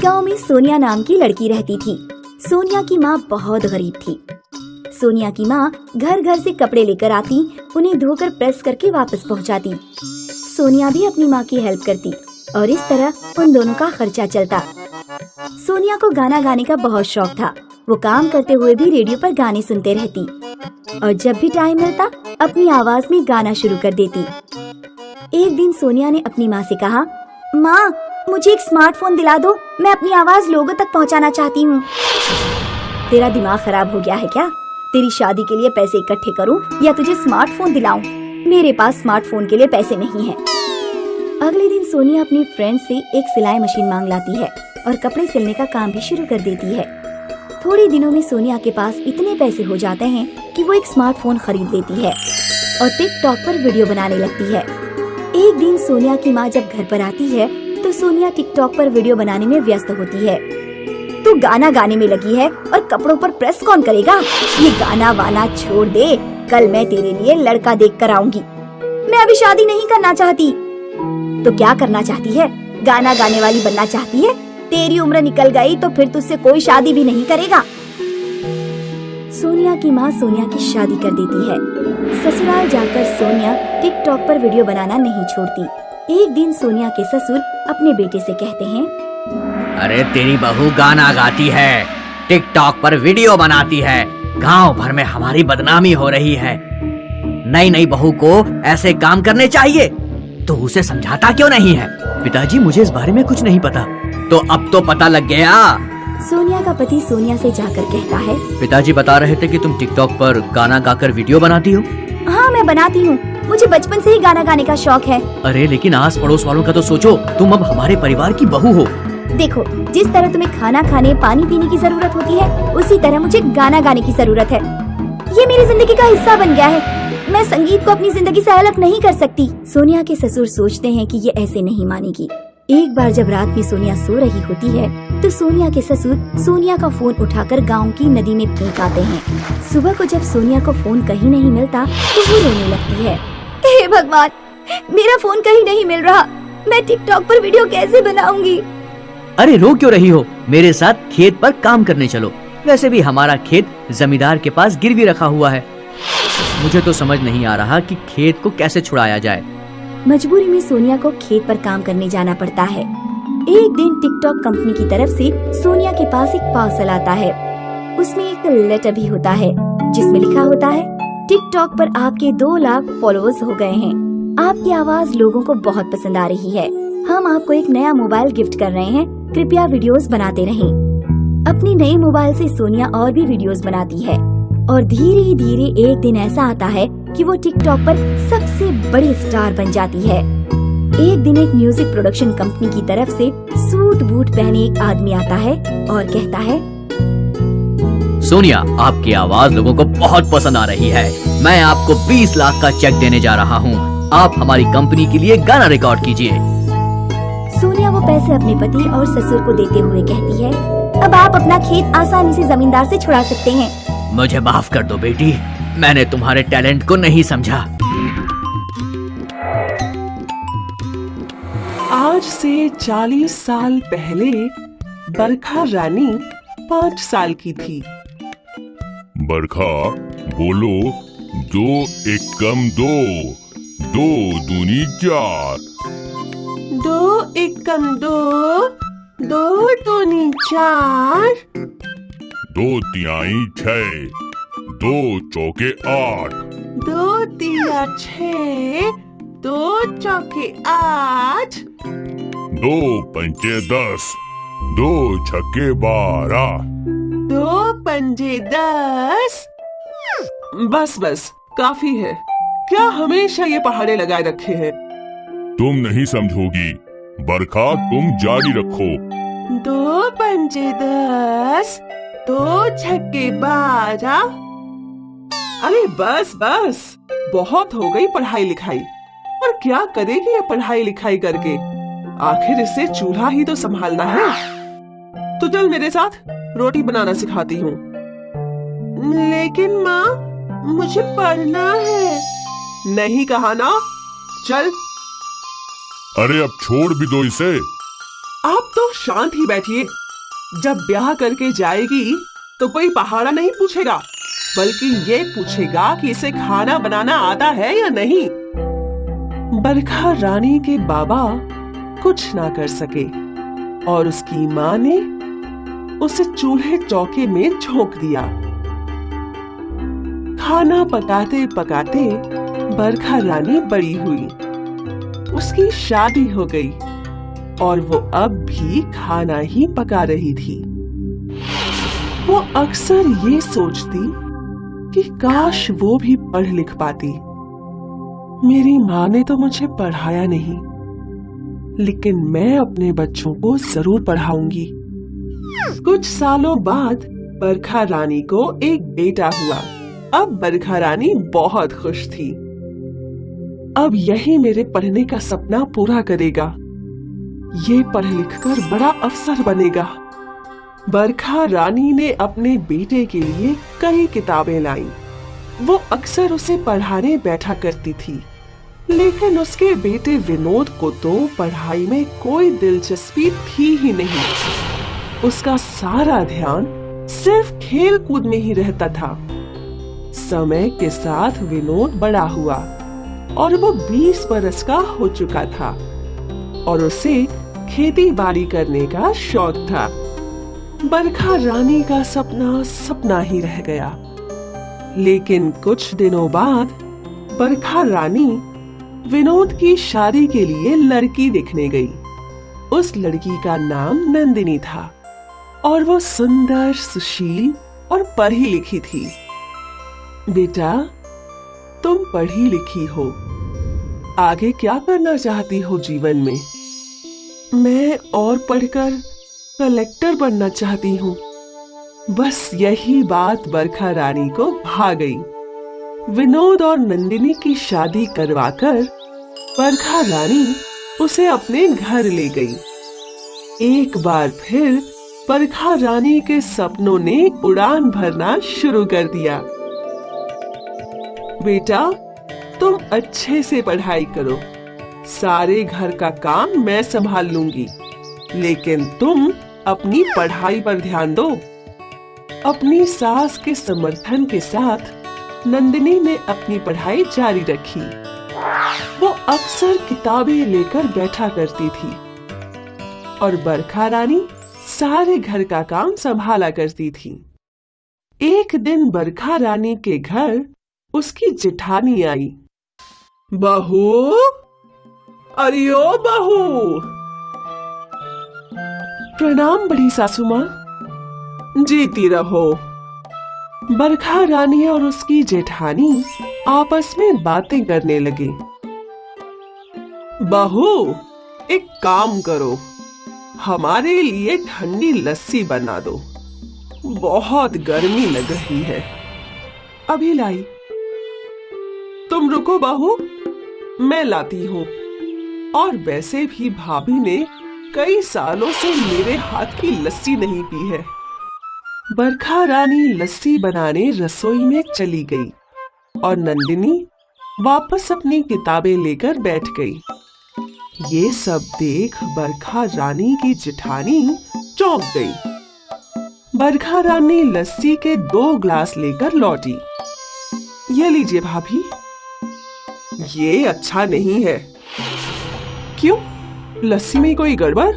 गांव में सोनिया नाम की लड़की रहती थी। सोनिया की माँ बहुत गरीब थी। सोनिया की माँ घर घर से कपड़े लेकर आती, उन्हें धोकर प्रेस करके वापस पहुँचाती। सोनिया भी अपनी माँ की हेल्प करती और इस तरह उन दोनों का खर्चा चलता। सोनिया को गाना गाने का बहुत शौक था। वो काम करते हुए भी रेडियो पर गाने सुनते रहती और जब भी टाइम मिलता अपनी आवाज में गाना शुरू कर देती। एक दिन सोनिया ने अपनी माँ से कहा, माँ मुझे एक स्मार्टफोन दिला दो, मैं अपनी आवाज लोगों तक पहुँचाना चाहती हूँ। तेरा दिमाग खराब हो गया है क्या? तेरी शादी के लिए पैसे इकट्ठे करूँ या तुझे स्मार्टफोन दिलाऊं? मेरे पास स्मार्टफोन के लिए पैसे नहीं हैं। अगले दिन सोनिया अपनी फ्रेंड से एक सिलाई मशीन मांग लाती है और कपड़े सिलने का काम भी शुरू कर देती है। थोड़े दिनों में सोनिया के पास इतने पैसे हो जाते हैं कि वो एक स्मार्टफोन खरीद लेती है और टिकटॉक पर वीडियो बनाने लगती है। एक दिन सोनिया की माँ जब घर पर आती है तो सोनिया टिकटॉक पर वीडियो बनाने में व्यस्त होती है। तू गाना गाने में लगी है और कपड़ों पर प्रेस कौन करेगा? ये गाना वाना छोड़ दे, कल मैं तेरे लिए लड़का देख कर आऊंगी। मैं अभी शादी नहीं करना चाहती। तो क्या करना चाहती है? गाना गाने वाली बनना चाहती है? तेरी उम्र निकल गई तो फिर तुझसे कोई शादी भी नहीं करेगा। सोनिया की माँ सोनिया की शादी कर देती है। ससुराल जाकर सोनिया टिकटॉक पर वीडियो बनाना नहीं छोड़ती। एक दिन सोनिया के ससुर अपने बेटे से कहते हैं, अरे तेरी बहू गाना गाती है, टिकटॉक पर वीडियो बनाती है, गांव भर में हमारी बदनामी हो रही है। नई नई बहू को ऐसे काम करने चाहिए, तो उसे समझाता क्यों नहीं है? पिताजी मुझे इस बारे में कुछ नहीं पता। तो अब तो पता लग गया। सोनिया का पति सोनिया से जाकर कहता है, पिताजी बता रहे थे कि तुम टिकटॉक पर गाना गाकर वीडियो बनाती हो। हाँ मैं बनाती हूँ, मुझे बचपन से ही गाना गाने का शौक है। अरे लेकिन आस पड़ोस वालों का तो सोचो, तुम अब हमारे परिवार की बहू हो। देखो, जिस तरह तुम्हें खाना खाने पानी पीने की जरूरत होती है, उसी तरह मुझे गाना गाने की जरूरत है। ये मेरी जिंदगी का हिस्सा बन गया है। मैं संगीत को अपनी जिंदगी से अलग नहीं कर सकती। सोनिया के ससुर सोचते हैं कि ये ऐसे नहीं मानेगी। एक बार जब रात में सोनिया सो रही होती है तो सोनिया के ससुर सोनिया का फोन उठाकर गांव की नदी में फेंक आते हैं। सुबह को जब सोनिया को फोन कहीं नहीं मिलता तो वो रोने लगती है। हे भगवान, मेरा फोन कहीं नहीं मिल रहा, मैं टिकटॉक पर वीडियो कैसे बनाऊंगी? अरे रो क्यों रही हो? मेरे साथ खेत पर काम करने चलो। वैसे भी हमारा खेत जमींदार के पास गिरवी रखा हुआ है। मुझे तो समझ नहीं आ रहा कि खेत को कैसे छुड़ाया जाए। मजबूरी में सोनिया को खेत पर काम करने जाना पड़ता है। एक दिन टिकटॉक कंपनी की तरफ से सोनिया के पास एक पार्सल आता है। उसमें एक लेटर भी होता है जिसमें लिखा होता है, टिकटॉक पर आपके 2 लाख फॉलोअर्स हो गए हैं। आपकी आवाज लोगों को बहुत पसंद आ रही है। हम आपको एक नया मोबाइल गिफ्ट कर रहे हैं, कृपया वीडियोस बनाते रहें। अपनी नई मोबाइल से सोनिया और भी वीडियोस बनाती है और धीरे धीरे एक दिन ऐसा आता है कि वो टिकटॉक पर सबसे बड़ी स्टार बन जाती है। एक दिन एक म्यूजिक प्रोडक्शन कंपनी की तरफ से सूट बूट पहने एक आदमी आता है और कहता है, सोनिया आपकी आवाज लोगों को बहुत पसंद आ रही है। मैं आपको 20 लाख का चेक देने जा रहा हूँ। आप हमारी कंपनी के लिए गाना रिकॉर्ड कीजिए। सोनिया वो पैसे अपने पति और ससुर को देते हुए कहती है, अब आप अपना खेत आसानी से जमींदार से छुड़ा सकते हैं। मुझे माफ कर दो बेटी, मैंने तुम्हारे टैलेंट को नहीं समझा। आज से 40 साल पहले बरखा रानी 5 साल की थी। बरखा बोलो, 2 एकम 2, 2 दूनी 4। 2 एकम 2, 2 दूनी 4। 2 तिहाई 6, 2 चौके 8। 2 तिया 6, 2 चौके 8। 2 पंचे 10, 2 छक्के 12। 2 पंजे 10। बस बस काफी है। क्या हमेशा ये पहाड़े लगाए रखे हैं? तुम नहीं समझोगी बरखा, तुम जारी रखो। 2 पंजे 10, 2 छक्के 12। अरे बस बस, बहुत हो गई पढ़ाई लिखाई। और क्या करेगी ये पढ़ाई लिखाई करके? आखिर इससे चूल्हा ही तो संभालना है। तो चल मेरे साथ, रोटी बनाना सिखाती हूँ। लेकिन माँ, मुझे पढ़ना है। नहीं कहा ना? चल। अरे अब छोड़ भी दो इसे। आप तो शांत ही बैठिए। जब ब्याह करके जाएगी तो कोई पहाड़ा नहीं पूछेगा, बल्कि ये पूछेगा कि इसे खाना बनाना आता है या नहीं। बरखा रानी के बाबा कुछ ना कर सके और उसकी माँ ने उसे चूल्हे चौके में झोंक दिया। खाना पकाते पकाते बरखा रानी बड़ी हुई, उसकी शादी हो गई और वो अब भी खाना ही पका रही थी। वो अक्सर ये सोचती कि काश वो भी पढ़ लिख पाती। मेरी माँ ने तो मुझे पढ़ाया नहीं, लेकिन मैं अपने बच्चों को जरूर पढ़ाऊंगी। कुछ सालों बाद बरखा रानी को एक बेटा हुआ। अब बरखा रानी बहुत खुश थी। अब यही मेरे पढ़ने का सपना पूरा करेगा। ये पढ़ लिख कर बड़ा अफसर बनेगा। बरखा रानी ने अपने बेटे के लिए कई किताबें लाई। वो अक्सर उसे पढ़ाने बैठा करती थी, लेकिन उसके बेटे विनोद को तो पढ़ाई में कोई दिलचस्पी थी ही नहीं। उसका सारा ध्यान सिर्फ खेल कूद में ही रहता था। समय के साथ विनोद बड़ा हुआ और वो 20 बरस का हो चुका था और उसे खेती बाड़ी करने का शौक था। बरखा रानी का सपना सपना ही रह गया। लेकिन कुछ दिनों बाद बरखा रानी विनोद की शादी के लिए लड़की देखने गई। उस लड़की का नाम नंदिनी था और वो सुंदर, सुशील और पढ़ी लिखी थी। बेटा, तुम पढ़ी लिखी हो, आगे क्या करना चाहती हो जीवन में? मैं और पढ़कर कलेक्टर बनना चाहती हूँ। बस यही बात बरखा रानी को भा गई। विनोद और नंदिनी की शादी करवाकर बरखा रानी उसे अपने घर ले गई। एक बार फिर बरखा रानी के सपनों ने उड़ान भरना शुरू कर दिया। बेटा, तुम अच्छे से पढ़ाई करो, सारे घर का काम मैं संभाल लूंगी, लेकिन तुम अपनी पढ़ाई पर ध्यान दो। अपनी सास के समर्थन के साथ नंदिनी ने अपनी पढ़ाई जारी रखी। वो अक्सर किताबें लेकर बैठा करती थी और बरखा रानी सारे घर का काम संभाला करती थी। एक दिन बरखा रानी के घर उसकी जेठानी आई। बहू, अरे ओ बहू। प्रणाम बड़ी सासू माँ। जीती रहो। बरखा रानी और उसकी जेठानी आपस में बातें करने लगे। बहू, एक काम करो, हमारे लिए ठंडी लस्सी बना दो, बहुत गर्मी लग रही है। अभी लाई। तुम रुको बहू, मैं लाती हूँ। और वैसे भी भाभी ने कई सालों से मेरे हाथ की लस्सी नहीं पी है। बरखा रानी लस्सी बनाने रसोई में चली गई और नंदिनी वापस अपनी किताबें लेकर बैठ गई। ये सब देख बरखा रानी की जेठानी चौंक गई। बरखा रानी लस्सी के 2 ग्लास लेकर लौटी। ये लीजिए भाभी। ये अच्छा नहीं है। क्यों? लस्सी में कोई गड़बड़?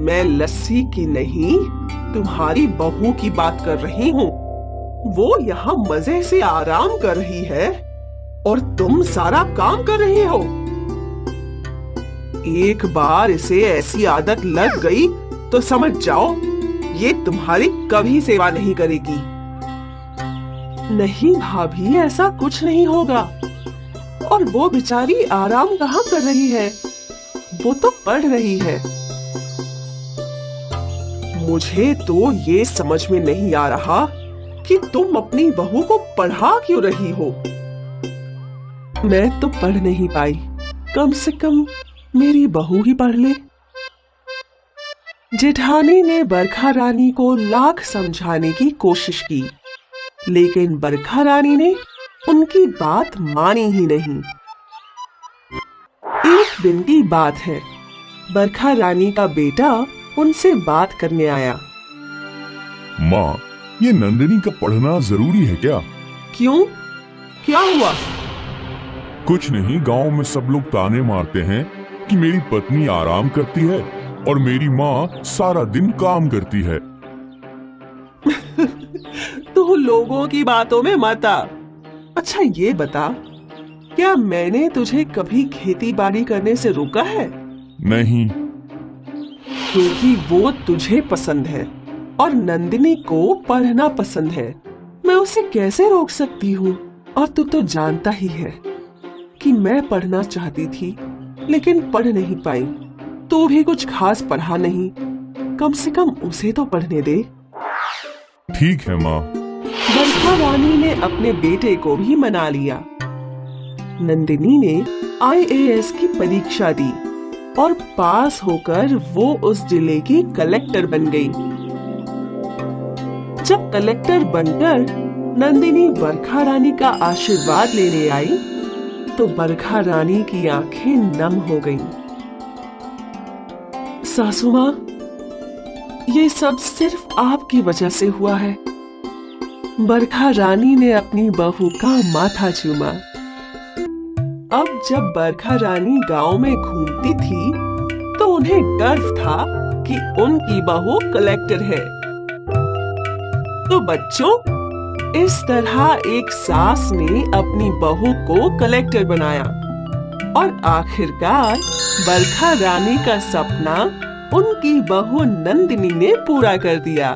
मैं लस्सी की नहीं, तुम्हारी बहू की बात कर रही हूँ। वो यहाँ मजे से आराम कर रही है और तुम सारा काम कर रही हो। एक बार इसे ऐसी आदत लग गई तो समझ जाओ, ये तुम्हारी कभी सेवा नहीं करेगी। नहीं भाभी, ऐसा कुछ नहीं होगा। और वो बेचारी आराम कहाँ कर रही है? वो तो पढ़ रही है। मुझे तो ये समझ में नहीं आ रहा कि तुम अपनी बहू को पढ़ा क्यों रही हो। मैं तो पढ़ नहीं पाई, कम से कम मेरी बहू ही पढ़ ले। जेठानी ने बरखा रानी को लाख समझाने की कोशिश की, लेकिन बरखा रानी ने उनकी बात मानी ही नहीं। एक दिन की बात है, बरखा रानी का बेटा उनसे बात करने आया। माँ, ये नंदिनी का पढ़ना जरूरी है क्या? क्यों, क्या हुआ? कुछ नहीं, गांव में सब लोग ताने मारते हैं कि मेरी पत्नी आराम करती है और मेरी माँ सारा दिन काम करती है। तू लोगों की बातों में मत आ। अच्छा ये बता, क्या मैंने तुझे कभी खेती बाड़ी करने से रोका है? नहीं। क्योंकि वो तुझे पसंद है और नंदिनी को पढ़ना पसंद है। मैं उसे कैसे रोक सकती हूँ? और तू तो जानता ही है कि मैं पढ़ना चाहती थी लेकिन पढ़ नहीं पाई। तू भी कुछ खास पढ़ा नहीं, कम से कम उसे तो पढ़ने दे। ठीक है माँ। बरखा रानी ने अपने बेटे को भी मना लिया। नंदिनी ने IAS की परीक्षा दी और पास होकर वो उस जिले की कलेक्टर बन गई। जब कलेक्टर बनकर नंदिनी बरखा रानी का आशीर्वाद लेने आई तो बरखा रानी की आंखें नम हो गईं। सासू माँ, ये सब सिर्फ आपकी वजह से हुआ है। बरखा रानी ने अपनी बहू का माथा चूमा। अब जब बरखा रानी गांव में घूमती थी तो उन्हें गर्व था कि उनकी बहू कलेक्टर है। तो बच्चों, इस तरह एक सास ने अपनी बहू को कलेक्टर बनाया और आखिरकार बरखा रानी का सपना उनकी बहू नंदिनी ने पूरा कर दिया।